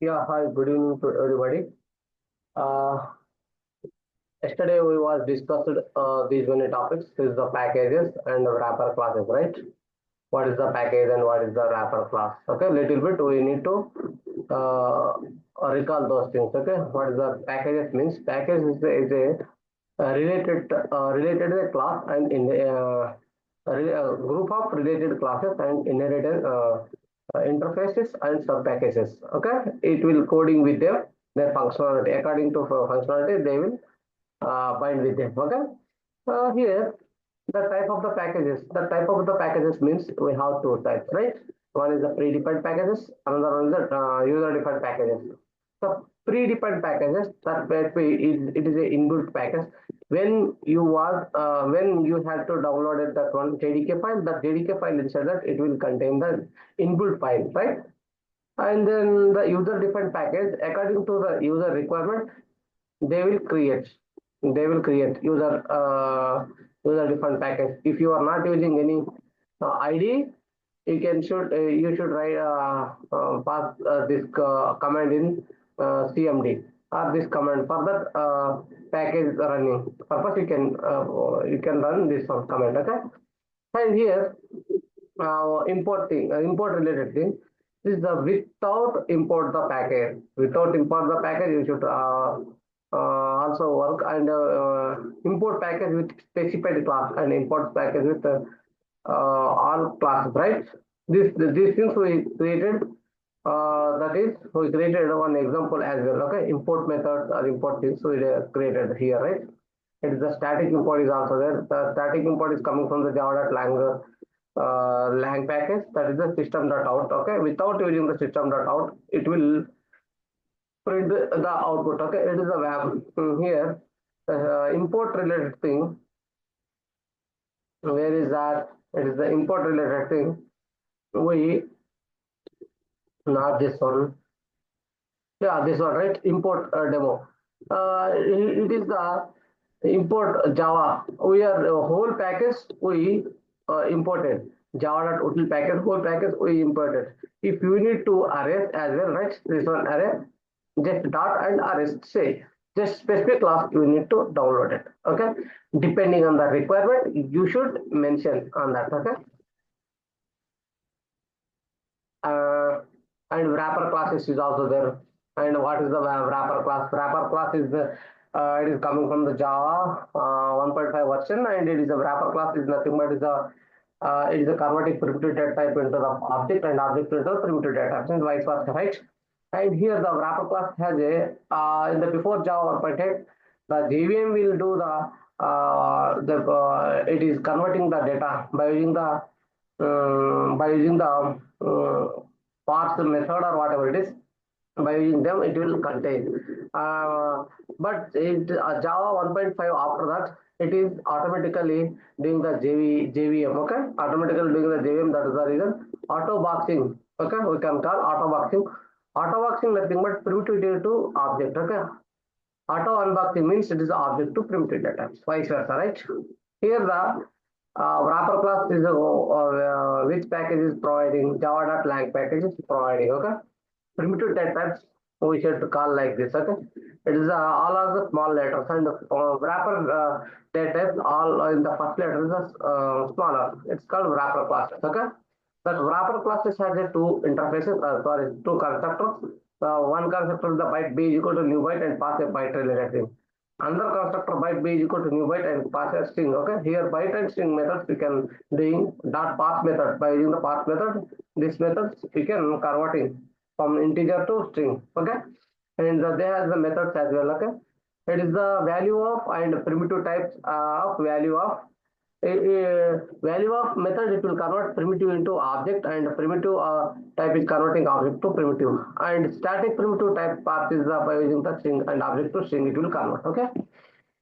Yeah, hi, good evening to everybody. Uh, Yesterday we was discussed these many topics. This is the packages and the wrapper classes, right? What is the package and what is the wrapper class? Okay, little bit we need to uh, recall those things. Okay, what is the packages means? Package is a related class and in a group of related classes and inherited interfaces and sub packages. Okay, it will coding with them their functionality according to functionality they will bind with them. Okay, here the type of the packages. The type of the packages means we have two types, right? One is the predefined packages, another one is the user-defined packages. The predefined packages that it is a inbuilt package. When you had to download it, that one JDK file, that JDK file inside that it will contain the inbuilt file, right? And then the user-defined package, according to the user requirement, they will create user defined package. If you are not using any id, you should write pass this command in cmd or this command for that package running purpose. You can run this one command. Okay, and here import related thing. This is the without import the package. Without import the package, you should also work and import package with specified class and import package with all classes, right? These things we created. That is, we created one example as well. Okay, import methods or import things we created here, right? It is the static import is also there. The static import is coming from the java.lang lang package, that is the system.out. Okay, without using the system.out, it will print the output. Okay, it is a web here. Import related thing. Where is that? It is the import related thing. We not this one. Yeah, this one, right? Import demo. It is the import Java. We are whole package we imported. Java.util package, whole package we imported. If you need to array as well, right? This one array, just dot and array say. Just specific class you need to download it. Okay, depending on the requirement, you should mention on that. Okay, and wrapper classes is also there. And what is the wrapper class? Wrapper class is the it is coming from the Java 1.5 version, and it is a wrapper class is nothing but is a it is a converting primitive data type into the object and object into the primitive data type, and vice versa, right? And here the wrapper class has a in the before Java 1.8, the JVM will do the it is converting the data by using the parse method or whatever it is. By using them it will contain but Java 1.5 after that it is automatically doing the JVM. Okay, automatically doing the JVM. That is the reason auto boxing. Okay, we can call auto boxing. Auto boxing nothing but primitive data to object. Okay, auto unboxing means it is object to primitive data, vice versa, right? Here the wrapper class is which package is providing java.lang package is providing. Okay, primitive data types we should call like this. Okay, it is all are the small letters and wrapper data types all in the first letter is smaller. It's called wrapper classes. Okay, but wrapper classes has a two interfaces. Sorry, two constructors. One constructor is the byte b is equal to new byte and pass a byte related thing. Another constructor byte b is equal to new byte and pass a string. Okay, here byte and string methods we can doing dot pass method. By using the pass method, this method we can converting from integer to string. Okay, and they have the methods as well. Okay, it is the value of and primitive types of value of method. It will convert primitive into object, and primitive type is converting object to primitive, and static primitive type path is by using the string and object to string it will convert. Okay,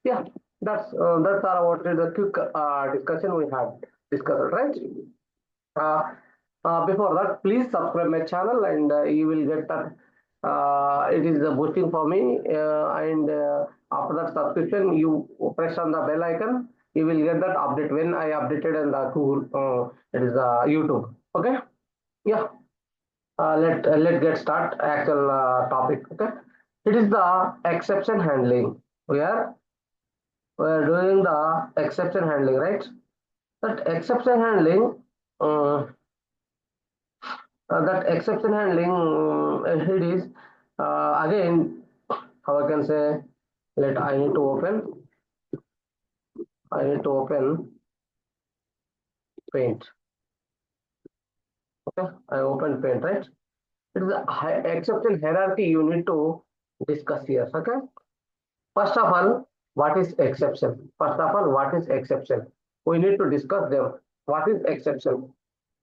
yeah, that's all about the quick discussion we had discussed, right? uh, Before that, please subscribe my channel, and you will get that. It is boosting for me, and after that subscription, you press on the bell icon. You will get that update when I updated in the Google. It is YouTube. Okay. Yeah. Let get start actual topic. Okay, it is the exception handling. We are doing the exception handling, right? That exception handling. Uh, that exception handling. It is again how I can say. Let I need to open. I need to open Paint. Okay, I open Paint, right? It is a exception hierarchy you need to discuss here. Okay. First of all, what is exception? First of all, what is exception? We need to discuss them. What is exception?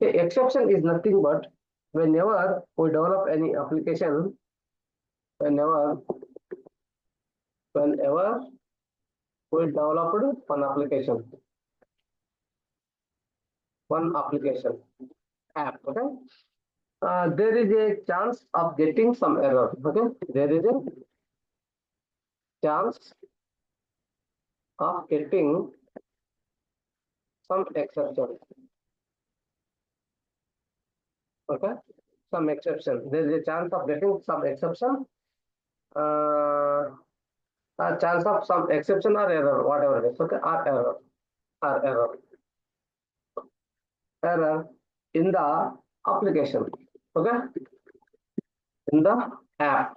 Okay, exception is nothing but whenever we develop any application, whenever whenever we developed one application app. Okay, there is a chance of getting some error. Okay, there is a chance of getting some exception. Okay, some exception. There is a chance of getting some exception. Uh, a chance of some exception or error, whatever it is. Okay, or error in the application. Okay, in the app.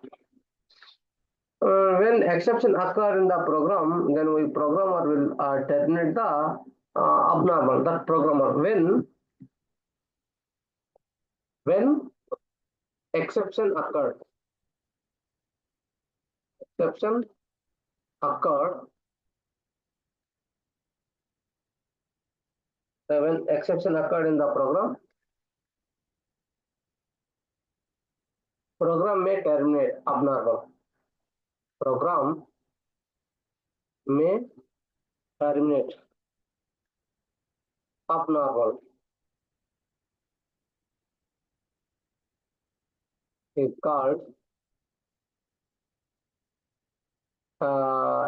When exception occur in the program, then we programmer will terminate the abnormal. That programmer when exception occurred, exception occurred when exception occurred in the program may terminate abnormal. Program may terminate abnormal. Is called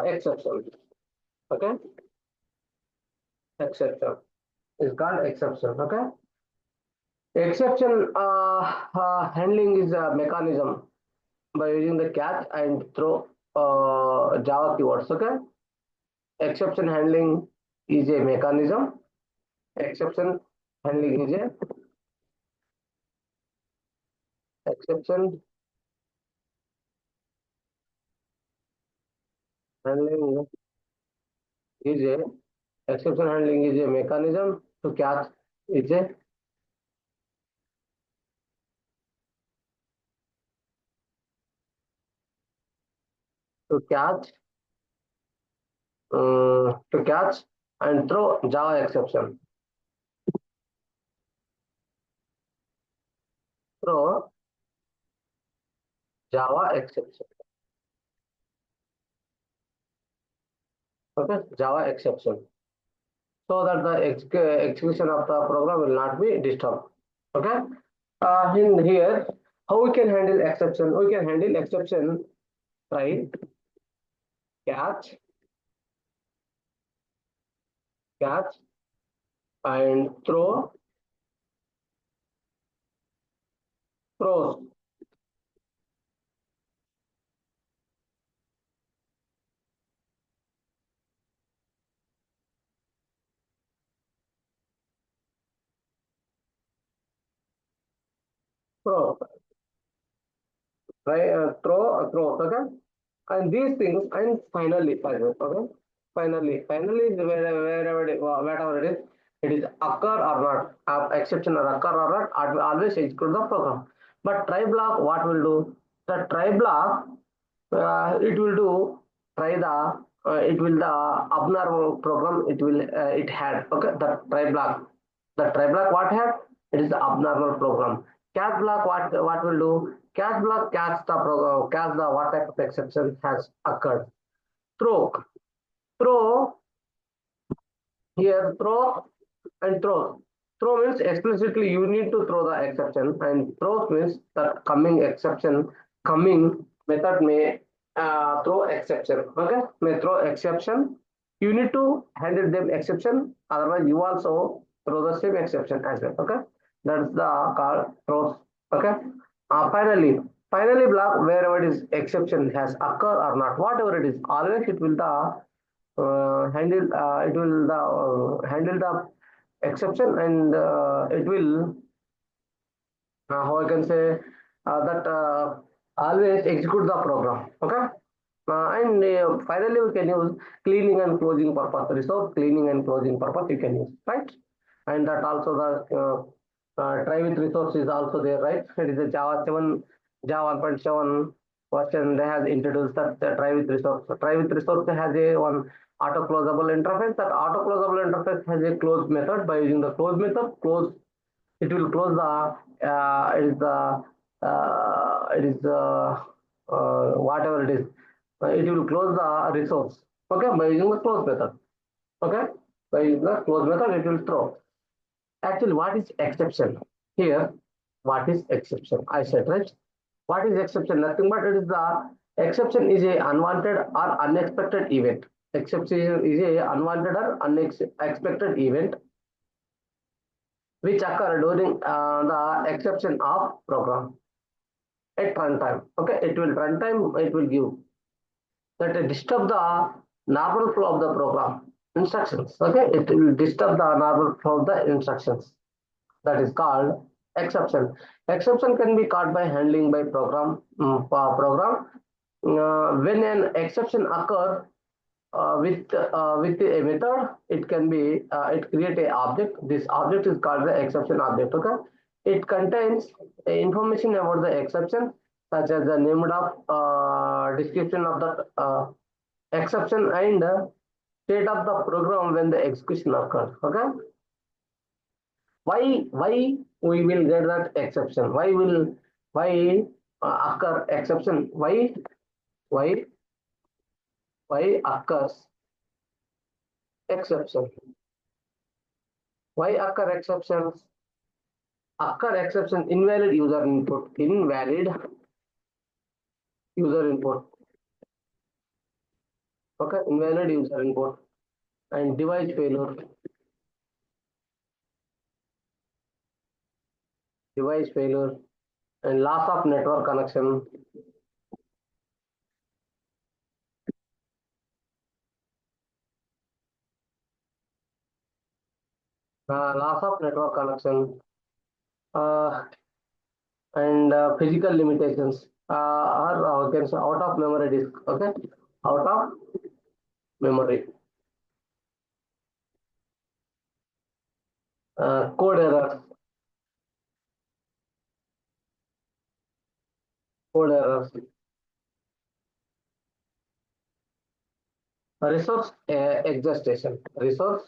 exception. Okay, exception is called exception. Okay, exception handling is a mechanism by using the catch and throw Java keywords. Okay, exception handling is a mechanism. Exception handling is a exception handling is a exception handling is a mechanism to catch is a to catch to catch and throw Java exception. Throw Java exception. Okay, Java exception. So that the execution of the program will not be disturbed. Okay. In here, how we can handle exception? We can handle exception try, catch, and throws. Throw, try, throw. Okay. And these things, and finally, okay. Finally is whatever it is occur or not, exception or occur or not, it will always execute the program. But try block, what will do? The try block, it will do try the it will the abnormal program it will it had. Okay, the try block what had? It is the abnormal program. Catch block, what will do? Catch block catch the program, catch the what type of exception has occurred. Throw here, throw and throw. Throw means explicitly you need to throw the exception, and throw means that coming exception, coming method may throw exception. Okay, may throw exception. You need to handle them exception. Otherwise, you also throw the same exception as well. Okay, that's the call throws. Okay. finally block wherever it is exception has occurred or not, whatever it is, always it will the handle the exception, and it will how I can say that always execute the program. Okay. And finally, we can use cleaning and closing purpose. Resource cleaning and closing purpose you can use, right? And that also the try with resource is also there, right? It is a Java 1.7 version. They have introduced that try with resource. So try with resource has a one auto closable interface. That auto closable interface has a close method. By using the close method, it will close the it is the whatever it is, it will close the resource. Okay, by using the close method. Okay, by using the close method, it will throw. Actually, what is exception here? What is exception? I said, right? What is exception? Nothing but it is the exception is a unwanted or unexpected event. Exception is a unwanted or unexpected event which occur during the exception of program at runtime. Okay, it will runtime, it will give that it disturb the normal flow of the program instructions. Okay, it will disturb the normal flow of the instructions. That is called exception. Exception can be caught by handling by program. When an exception occurs with a method, it can be it create a object. This object is called the exception object. Okay, it contains information about the exception, such as the name of description of the exception and state of the program when the execution occurs. Okay, why we will get that exception? Why occur exception? Why why occurs exception? Why occur exceptions? Occur exception, invalid user input, okay, invalid user input, and device failure, and loss of network connection, loss of network connection, uh, and physical limitations, or can say out of memory disk. Okay, out of memory, code errors, code errors, resource exhaustion, resource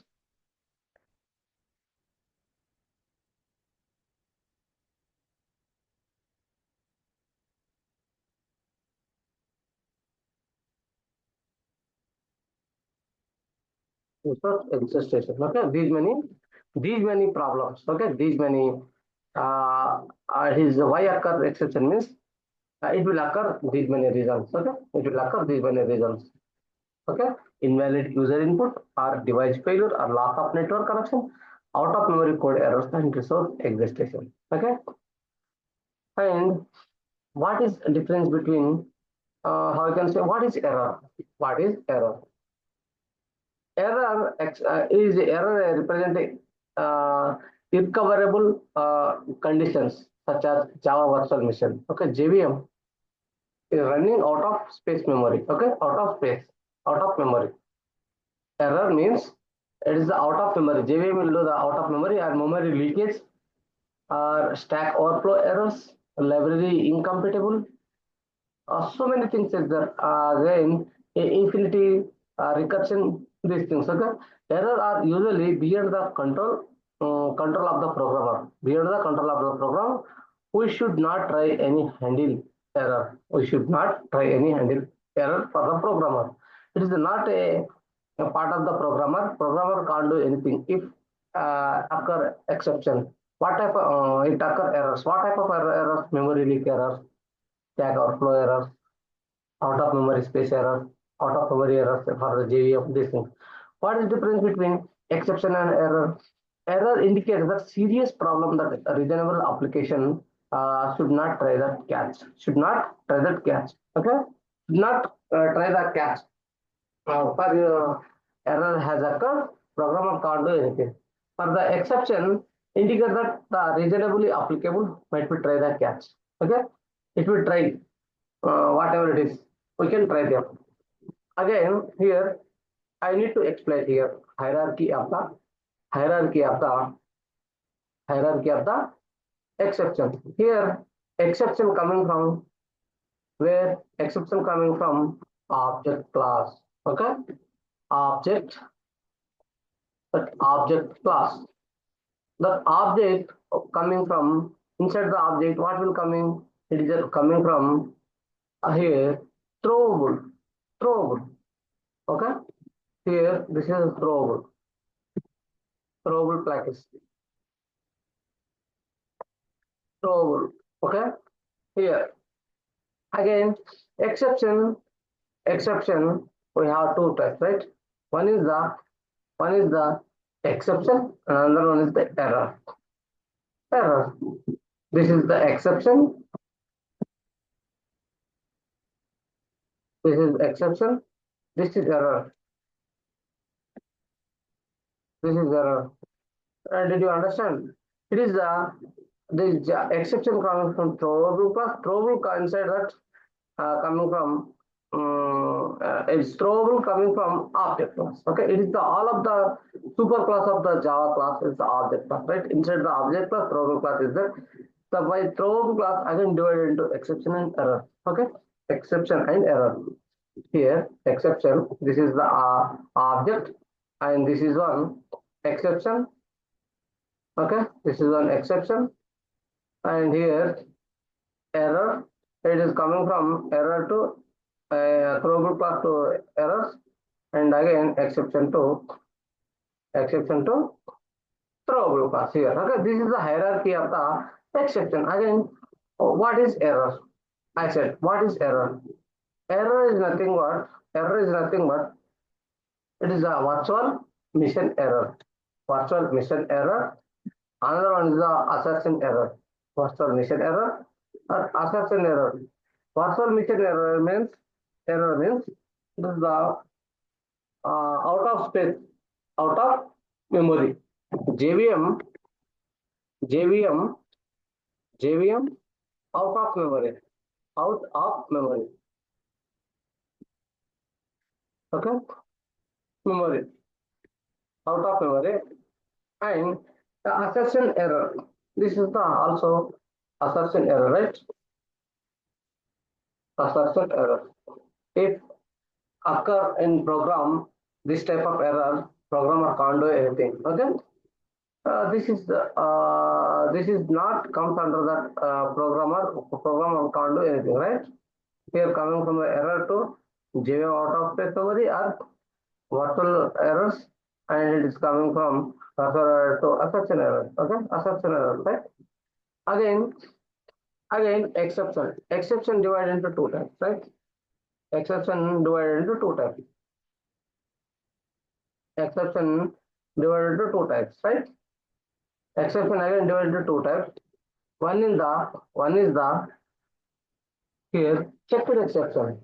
exhaustion. Okay, these many problems. Okay, these many his why occur exception means it will occur these many reasons. Okay, it will occur these many reasons. Okay, invalid user input or device failure or loss of network connection, out of memory code errors and resource exhaustion. Okay, and what is the difference between how I can say what is error? What is error? Is error representing irrecoverable conditions such as Java virtual machine. Okay, JVM is running out of space memory. Okay, out of memory. Error means it is the out of memory. JVM will do the out of memory or memory leakage or stack overflow errors, library incompatible. So many things is there. Then infinity recursion, these things. Okay, error are usually beyond the control of the programmer. Beyond the control of the programmer, we should not try any handle error. We should not try any handle error for the programmer. It is not a part of the programmer. Programmer can't do anything if occur exception. What type of it occur errors? What type of errors? Memory leak errors, stack overflow errors, out of memory space error, out of memory errors for the JVM, these things. What is the difference between exception and error? Error indicates that serious problem that a reasonable application should not try that catch. Should not try that catch. Okay. Should not try the catch. For error has occurred, programmer can't do anything. For the exception, indicate that the reasonably applicable might be try the catch. Okay. It will try whatever it is. We can try them. Again, here I need to explain here hierarchy of the hierarchy of the exception. Here, exception coming from where? Exception coming from object class. Okay, object, that object class. The object coming from inside the object. What will coming? It is coming from here throwable. Throwable. Okay. Here this is throwable. Throwable package. Throwable. Okay. Here again exception. Exception. We have two types, right? One is the exception, and another one is the error. Error. This is the exception. This is exception. This is error. This is error. Did you understand? It is the exception coming from throwable class. Throwable inside that coming from it's throwable coming from object class. Okay, it is the all of the super class of the Java class is the object class, right? Inside the object class, throwable class is there. So by throwable class, I can divide it into exception and error. Okay, exception and error. Here, exception. This is the object, and this is one exception. Okay, this is one exception, and here error. It is coming from error to throwable class to errors, and again exception to throwable class here. Okay, this is the hierarchy of the exception. Again, what is error? I said, what is error? Error is nothing but it is a virtual mission error. Virtual mission error. Another one is the assertion error. Virtual mission error or assertion error. Virtual mission error means it is the out of space, out of memory. JVM, out of memory, out of memory. Okay, memory, out of memory, and the assertion error. This is the also assertion error, right? Assertion error. If occur in program, this type of error, programmer can't do anything. Okay. This is not comes under that programmer can't do anything, right? Here coming from the error to JVM out of space memory or virtual errors, and it is coming from to assertion error. Okay, assertion error, right? Again exception divided into two types, right? Exception divided into two types. Exception divided into two types, right? Exception again divided into two types. One is the here checked exception.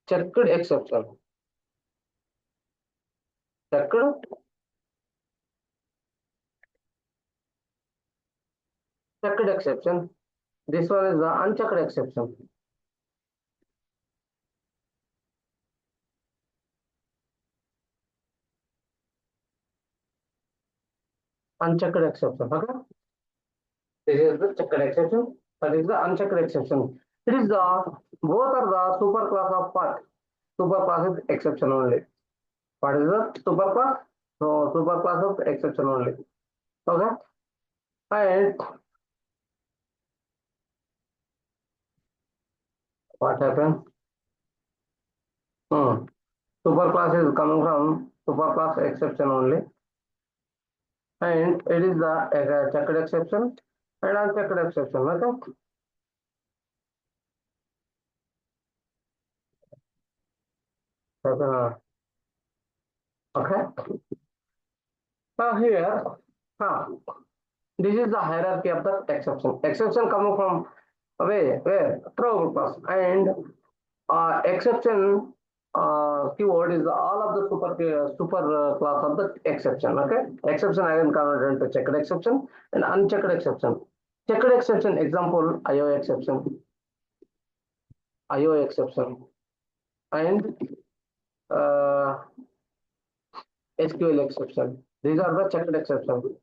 Checked exception. Checked exception. This one is the unchecked exception. Unchecked exception. Okay. This is the checked exception. That is the unchecked exception. It is the both are the superclass of what? Superclass is exception only. What is the superclass? So superclass of exception only. Okay. And what happened? Superclass is coming from superclass exception only, and it is the checked exception and unchecked exception. Okay. Okay. Here, This is the hierarchy of the exception. Exception coming from where throw class, and exception keyword is all of the super class of the exception. Okay, exception again converted into checked exception and unchecked exception. Checked exception example IOException, and uh, SQL exception. These are the checked exception.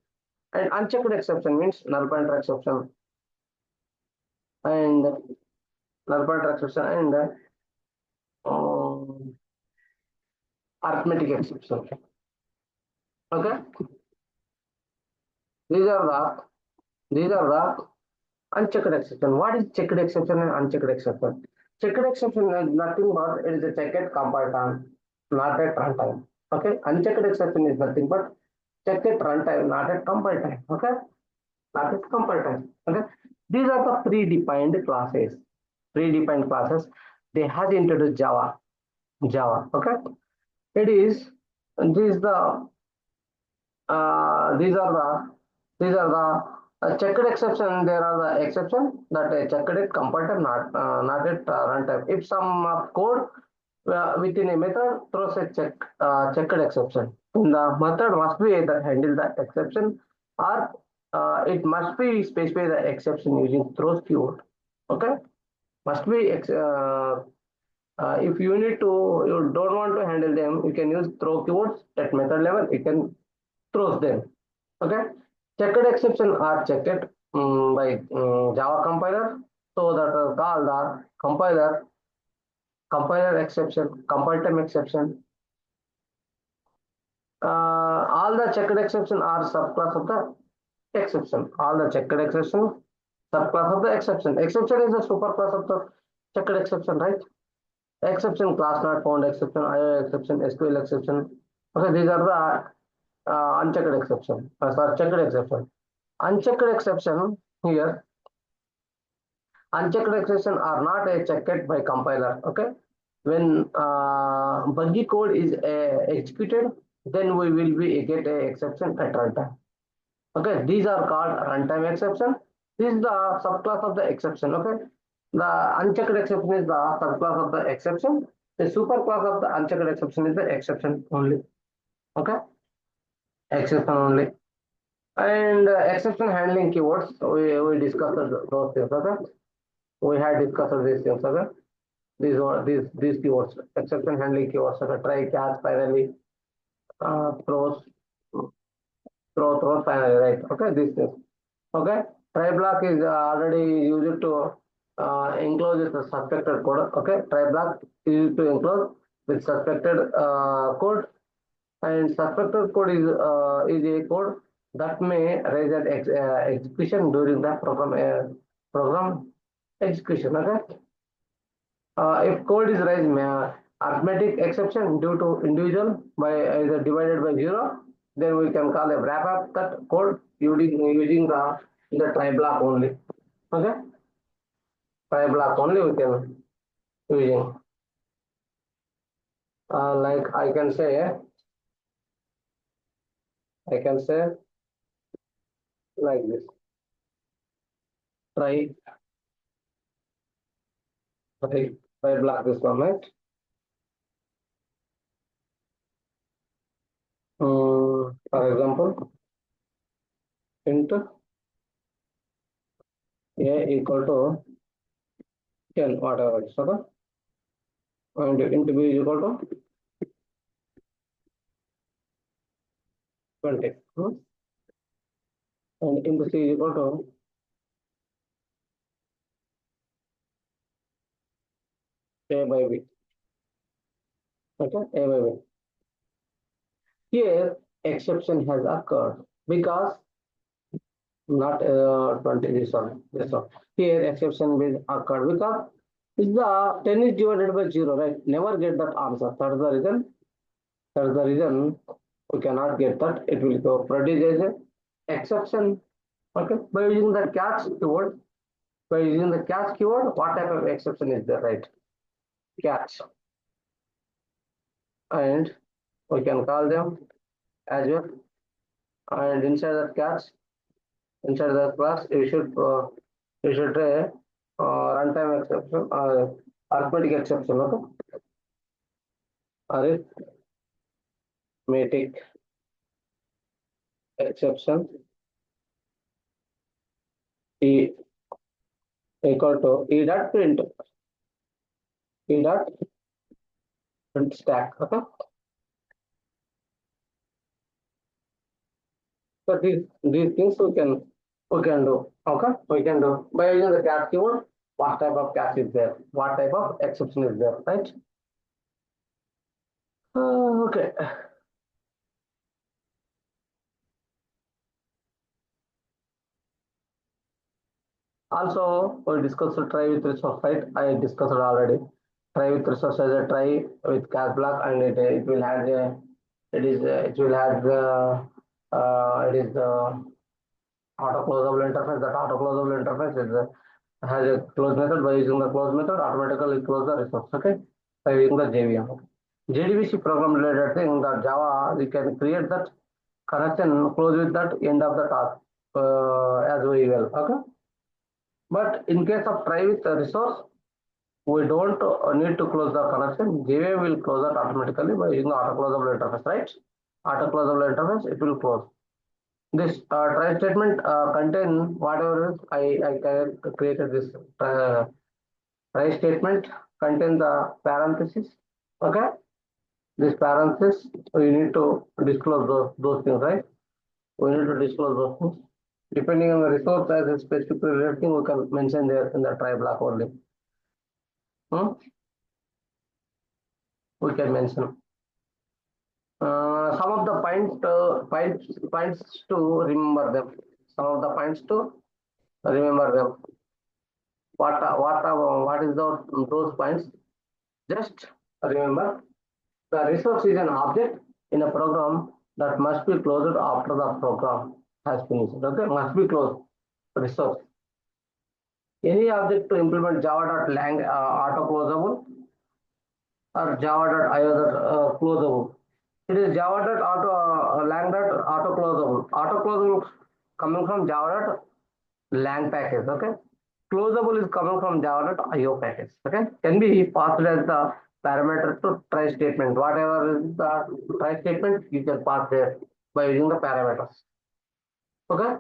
And unchecked exception means null pointer exception and null pointer exception and um, arithmetic exception. Okay, these are the unchecked exception. What is checked exception and unchecked exception? Checked exception is nothing but it is a checked compile time, not at runtime. Okay, unchecked exception is nothing but checked runtime, not at compile time. Okay, not at compile time. Okay, these are the predefined classes. Predefined classes. They has introduced Java. Okay, it is this the these are the checked exception. There are the exception that checked it compiled not at runtime. If some code within a method throws a checked exception, the method must be either handle the exception or it must be specify the exception using throws keyword. Okay, must be if you don't want to handle them, you can use throw keywords at method level. You can throws them. Okay, checked exception are checked by Java compiler, so that call the compiler exception, compile time exception. All the checked exception are subclass of the exception. All the checked exception subclass of the exception. Exception is the superclass of the checked exception, right? Exception class not found exception, IO exception, SQL exception. Okay, these are the unchecked exception. Sorry, checked exception. Unchecked exception here. Unchecked exception are not checked by compiler. Okay, when buggy code is executed, then we will be get a exception at runtime. Okay, these are called runtime exception. This is the subclass of the exception. Okay, the unchecked exception is the subclass of the exception. The superclass of the unchecked exception is the exception only. Okay, exception only. And exception handling keywords, we discussed those things. Okay, we had discussed these things. Okay, these keywords, exception handling keywords. Okay, try, catch, finally, throws, throw, finally, right? Okay, these things. Okay, try block is already used to enclose the suspected code. Okay, try block is used to enclose with suspected code, and suspected code is a code that may raise an execution during the program execution. Okay, if code is raised arithmetic exception due to individual by either divided by 0, then we can call a wrap up that code using the try block only. Okay, try block only we can using like I can say like this, try try try block this one, right? For example, int a equal to 10, whatever it's okay, and int b is equal to 20, and int c is equal to a by b. Okay, a by b. Here exception has occurred because not 20, this one. Here exception will occur because if the 10 is divided by 0, right? Never get that answer. That is the reason. That is the reason we cannot get that. It will go produce as a exception. Okay, by using the catch keyword. By using the catch keyword, what type of exception is there, right? Catch, and we can call them as well. And inside that catch, inside the class you should try runtime exception, arithmetic exception. Okay, arithmetic exception e equal to e.print stack. Okay, so these things we can do. Okay, we can do by using the catch keyword. What type of catch is there? What type of exception is there? Right? Okay. Also, we discussed try with resource, right? I discussed it already. Try with resource as a try with catch block, and it will have a it will have the it is the auto closable interface. That auto closable interface has a close method. By using the close method, automatically close the resource. Okay, by using the JVM. JDBC program related thing in the Java, we can create that connection close with that end of the task as well. Okay, but in case of try with the resource, we don't need to close the connection. JVM will close that automatically by using the auto closable interface, right? Auto closable interface, it will close. This try statement contain whatever is I created this try statement contain the parenthesis. Okay, this parenthesis we need to disclose those things, right? We need to disclose those things. Depending on the resource as a specific related thing, we can mention there in the try block only. We can mention some of the points to remember them. Some of the points to remember them. What is those points? Just remember, the resource is an object in a program that must be closed after the program has finished. Okay, must be closed. Resource. Any object to implement java.lang auto closable or java.io closable. It is java.lang.auto closable. Auto closable coming from java.lang package. Okay. Closable is coming from java.io package. Okay. Can be passed as the parameter to try statement. Whatever is the try statement, you can pass there by using the parameters. Okay.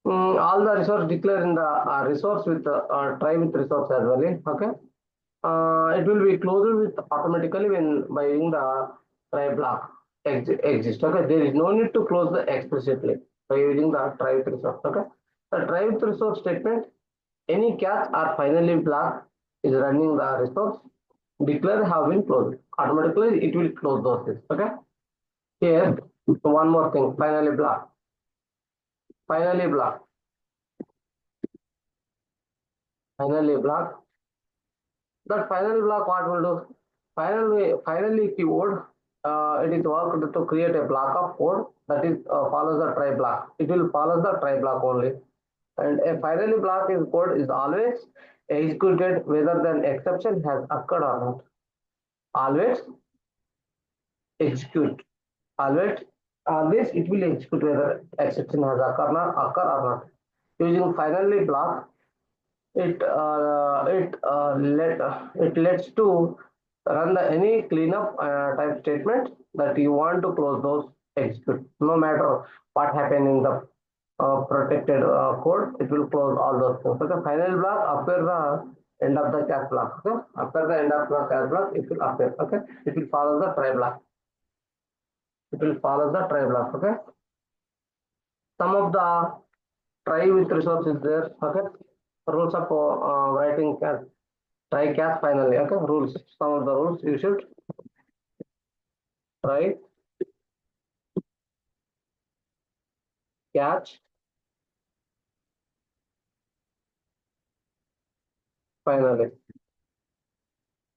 All the resource declare in the resource with try with resource as well. Okay. It will be closed with automatically when by using the try block exist. Okay, there is no need to close the explicitly by using the try with resource. Okay, the try with resource statement, any catch or finally block is running the resource declare have been closed automatically. It will close those things. Okay, here one more thing, finally block. That final block what will do? Finally keyword, it is worked to create a block of code that is follows the try block. It will follow the try block only. And a finally block is code is always executed whether the exception has occurred or not. Always execute. Always it will execute whether exception has occurred or not. Using finally block, it lets to run any cleanup type statement that you want to close those execute. No matter what happened in the protected code, it will close all those things. Okay, final block after the end of the catch block. Okay, after the end of the catch block, it will appear. Okay, it will follow the try block. Okay, some of the try with resource is there. Okay, rules of writing try catch finally. Okay, rules. Some of the rules you should try catch finally.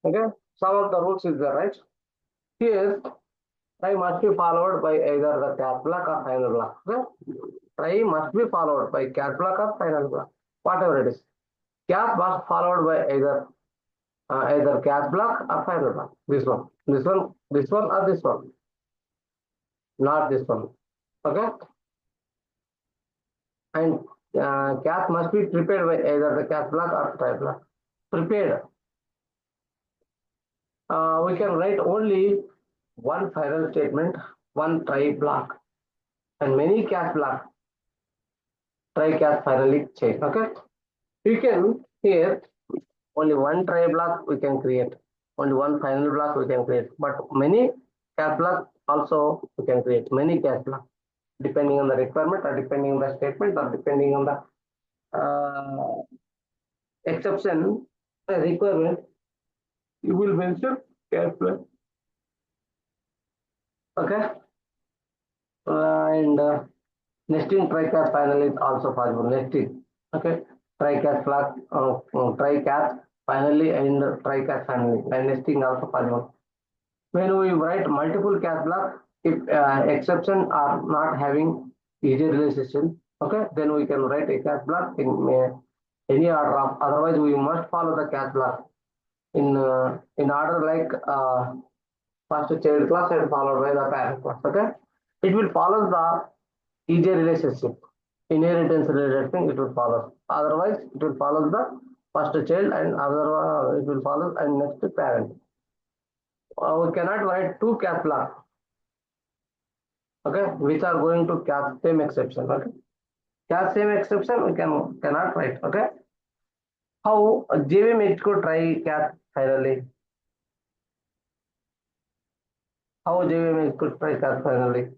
Okay, some of the rules is there, right? Here, try must be followed by either the catch block or final block. Okay, try must be followed by catch block or final block, whatever it is. Catch must followed by either catch block or final block. This one, or this one, not this one. Okay. and catch must be prepared by either the catch block or try block. Prepared. We can write only one final statement, one try block, and many catch block. Try catch finally change. Okay. You can here only one try block we can create. Only one final block we can create. But many catch block also we can create. Many catch block depending on the requirement or depending on the statement or depending on the exception requirement. You will mention catch block. Okay. And nesting try catch finally is also possible. Nesting. Okay. Try catch block, try catch finally and try catch finally. And nesting also possible. When we write multiple catch block, if exception are not having easy relationship, okay, then we can write a catch block in any order of. Otherwise, we must follow the catch block in order like first child class and followed by the parent class. Okay, it will follow the easy relationship, inheritance related thing. It will follow. Otherwise, it will follow the first child and other it will follow and next parent. We cannot write two catch block, okay, which are going to catch same exception. Okay, catch same exception we cannot write. Okay, how JVM could try catch finally? How JVM could try catch finally?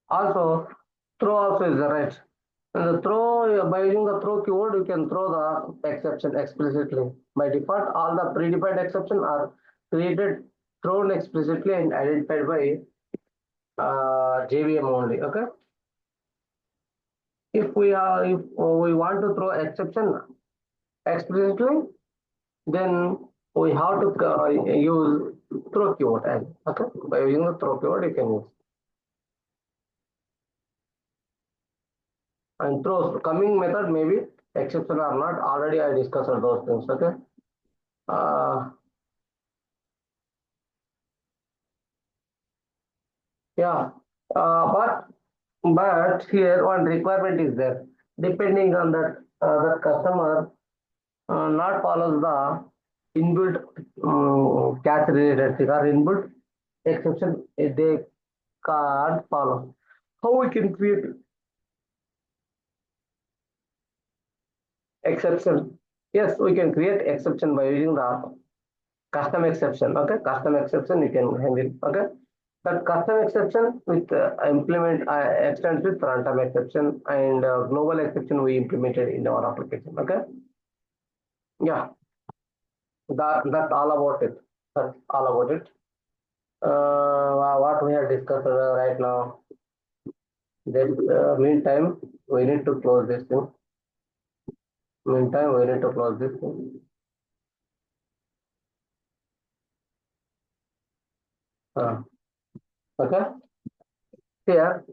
Also, throw also is the right. And the throw, by using the throw keyword, you can throw the exception explicitly. By default, all the predefined exceptions are created, thrown explicitly and identified by JVM only. Okay. If we want to throw exception explicitly, then we have to use throw keyword. Okay. By using the throw keyword, you can use. And throws coming method maybe exception or not, already I discussed those things. Okay. Yeah, but here one requirement is there. Depending on that customer not follows the inbuilt catch related thing or inbuilt exception, if they can't follow. How we can create exception? Yes, we can create exception by using the custom exception. Okay, custom exception you can handle. Okay, that custom exception with implement extends with runtime exception and global exception we implemented in our application. Okay, yeah, that's all about it. That's all about it. What we have discussed right now. Then meantime we need to close this thing. Meantime we need to close this thing. Okay, here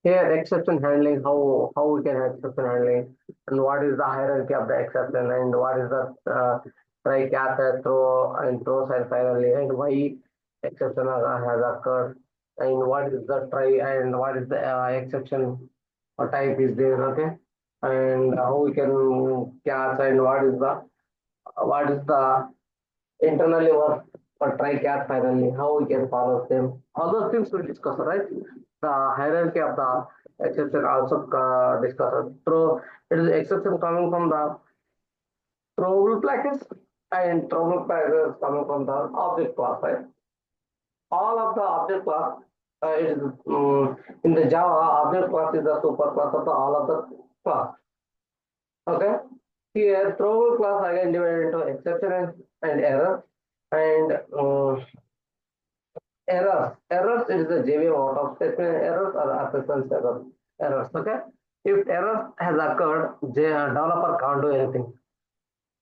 exception handling, how we can have exception handling and what is the hierarchy of the exception and what is the try catch throw and throws and finally and why exception has occurred and what is the try and what is the exception or type is there. Okay, and how we can catch and what is the internally work or try catch finally, how we can follow them. All those things we discuss, right? The hierarchy of the exception also discussed. So it is exception coming from the throwable package and throwable package coming from the object class, right? All of the object class is in the Java object class is the super class of the all of the class. Okay. Here throwable class again divided into exception and error and errors is the JVM out of statement errors or acceptance errors. Okay, if errors has occurred, developer can't do anything.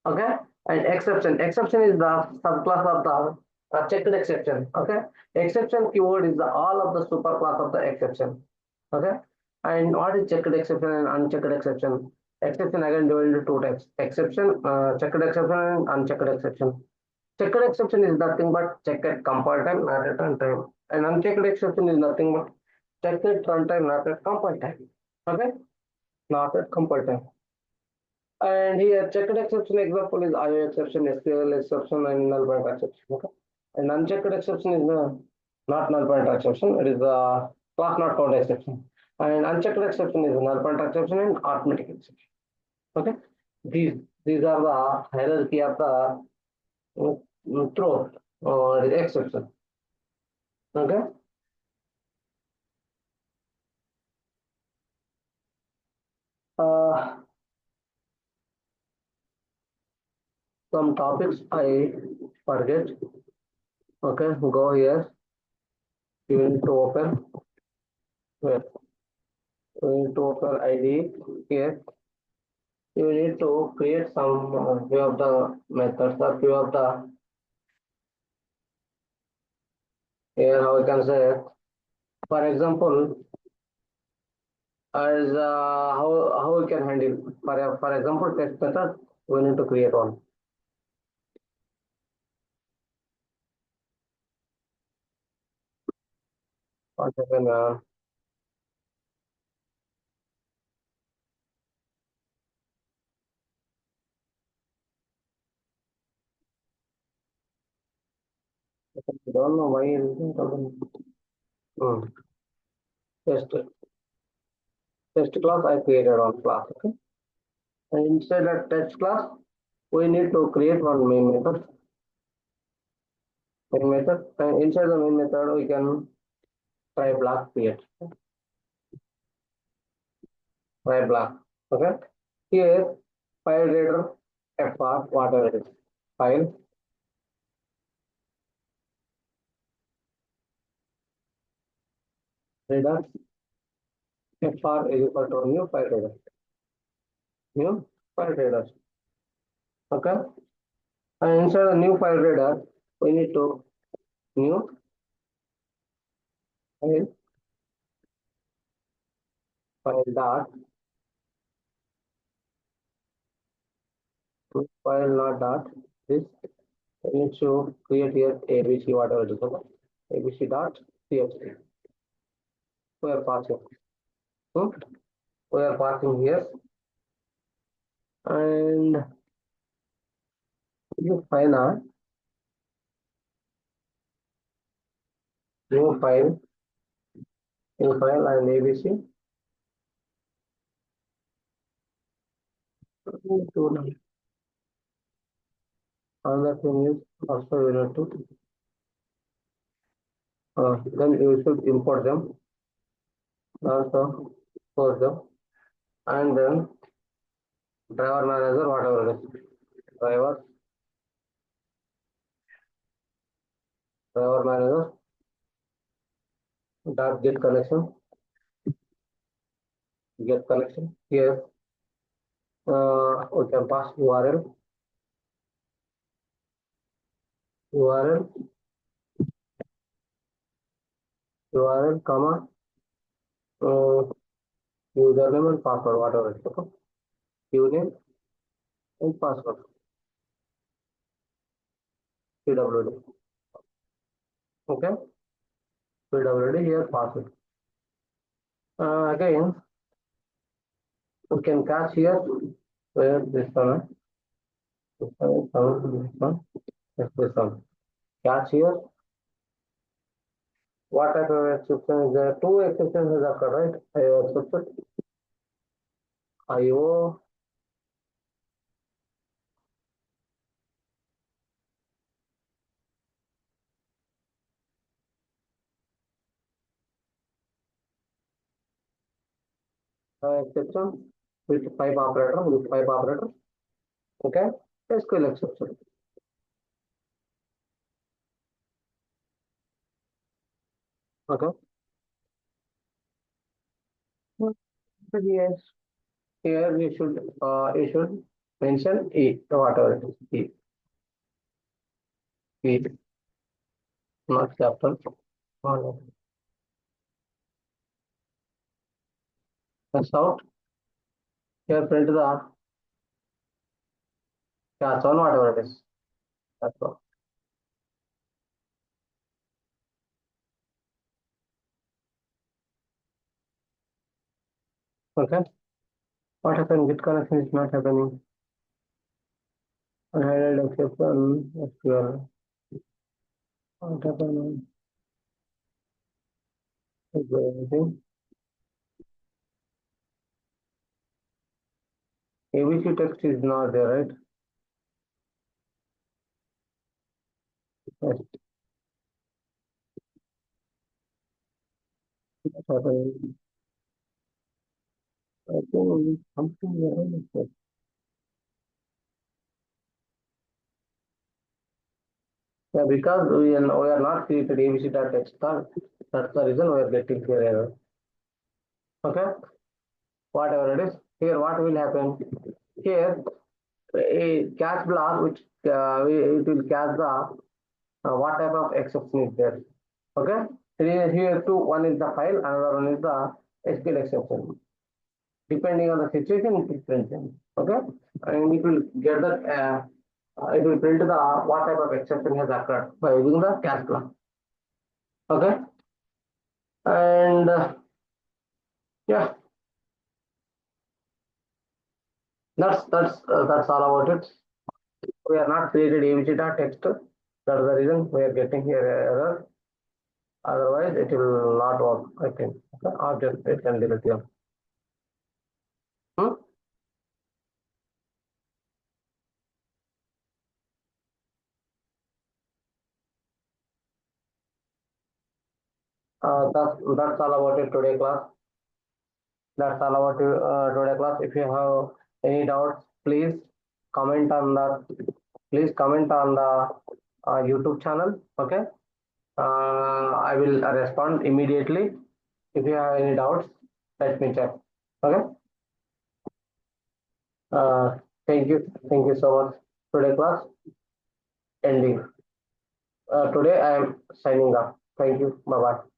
Okay, and exception is the subclass of the checked exception. Okay, exception keyword is the all of the superclass of the exception. Okay, and what is checked exception and unchecked exception? Exception again divided into two types: exception, checked exception and unchecked exception. Checked exception is nothing but checked compile time, not return time. An unchecked exception is nothing but checked runtime, not at compile time. Okay, not at compile time. And here checked exception example is IOException, SQL exception, and null pointer exception. Okay, and unchecked exception is not null pointer exception. It is the class not count exception. And unchecked exception is null pointer exception and arithmetic exception. Okay, these these are the hierarchy of the throw or exception. Okay. Uh, some topics I forget. Okay, go here. You need to open. Where? You need to open ID here. You need to create some few of the methods or few of the here how I can say. For example, as how we can handle for example test method. We need to create one. One second. I don't know why it isn't open. Test class I created one class. Okay. And inside that test class, we need to create one main method. And inside the main method, we can try block create. Try block. Okay. Here, file reader, FR, whatever it is. File reader, FR is equal to new file reader. New file reader. Okay. And inside the new file reader, we need to new file, file dot, file not dot, this we need to create here ABC, whatever it is. Okay. ABC dot txt. We are passing. Hmm? We are passing here and new file are new file, new file and ABC. Another thing is also we need to then you should import them, also post them, and then driver manager, whatever it is. Driver manager dot get connection. Here we can pass URL, comma uh, username and password, whatever it is. Okay. Username and password. PWD. Okay. PWD here password. Again, we can catch here where this one, this one. Catch here. What type of exception is there? Two exceptions is occurred, right? IO exception. IO exception with pipe operator. Okay. SQL exception. Okay. Yes. Here you should mention E, whatever it is. E, not capital. That's out. Here print the catch on whatever it is. That's all. Okay. What happened? Git connection is not happening. Unhidden exception SQL. What happened? Everything. ABC text is not there, right? Yes. What happened? I think something wrong with that. Yeah, because we are not created ABC.text. That's the reason we are getting here error. Okay. Whatever it is. Here, what will happen? Here, a catch block which it will catch the what type of exception is there. Okay. Here too, one is the file, another one is the SQL exception. Depending on the situation, it will print them. Okay, and it will get the it will print the what type of exception has occurred by using the catch block. Okay, and yeah, that's all about it. We are not created abc.text. That's the reason we are getting here error. Otherwise, it will not work. I think. Okay? Object it can delete them. Hmm? That's all about it today class. That's all about today class. If you have any doubts, comment on the please comment on the YouTube channel. Okay, I will respond immediately. If you have any doubts, let me check. Okay. Uh, thank you so much. Today class ending. Today I am signing off. Thank you. Bye bye.